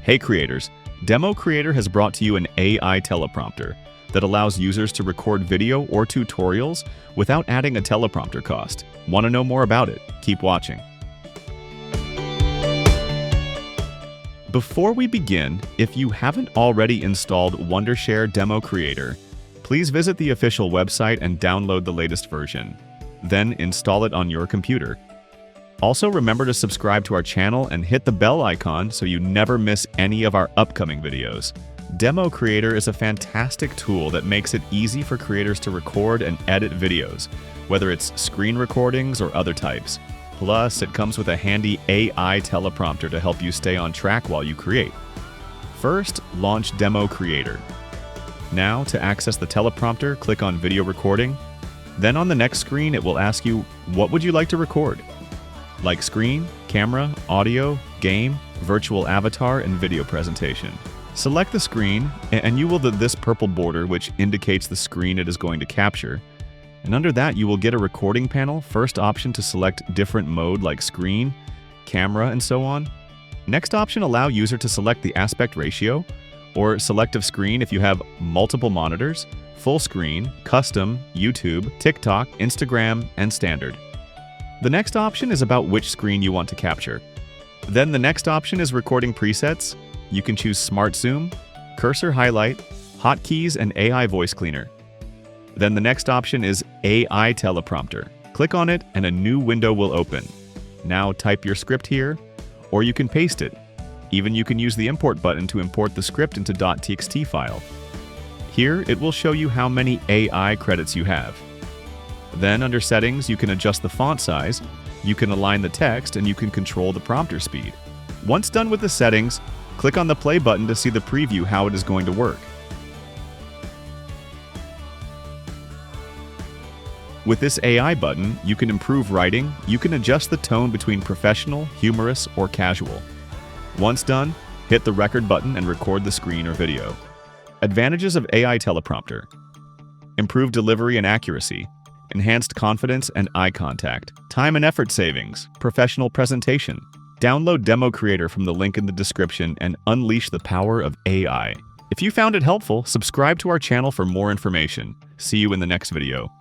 Hey creators, DemoCreator has brought to you an AI Teleprompter that allows users to record video or tutorials without adding a teleprompter cost. Want to know more about it? Keep watching. Before we begin, if you haven't already installed Wondershare DemoCreator, please visit the official website and download the latest version. Then install it on your computer. Also, remember to subscribe to our channel and hit the bell icon so you never miss any of our upcoming videos. DemoCreator is a fantastic tool that makes it easy for creators to record and edit videos, whether it's screen recordings or other types. Plus, it comes with a handy AI teleprompter to help you stay on track while you create. First, launch DemoCreator. Now, to access the teleprompter, click on Video Recording. Then on the next screen, it will ask you, what would you like to record? Like screen, camera, audio, game, virtual avatar, and video presentation. Select the screen, and you will get this purple border which indicates the screen it is going to capture. And under that, you will get a recording panel, first option to select different mode like screen, camera, and so on. Next option, allow user to select the aspect ratio, or selective screen if you have multiple monitors, full screen, custom, YouTube, TikTok, Instagram, and standard. The next option is about which screen you want to capture. Then the next option is recording presets. You can choose Smart Zoom, Cursor Highlight, Hotkeys, and AI Voice Cleaner. Then the next option is AI Teleprompter. Click on it and a new window will open. Now type your script here, or you can paste it. Even you can use the import button to import the script into .txt file. Here, it will show you how many AI credits you have. Then under Settings, you can adjust the font size, you can align the text, and you can control the prompter speed. Once done with the settings, click on the play button to see the preview how it is going to work. With this AI button, you can improve writing, you can adjust the tone between professional, humorous, or casual. Once done, hit the record button and record the screen or video. Advantages of AI Teleprompter: improved delivery and accuracy, enhanced confidence and eye contact, time and effort savings, professional presentation. Download DemoCreator from the link in the description and unleash the power of AI. If you found it helpful, subscribe to our channel for more information. See you in the next video.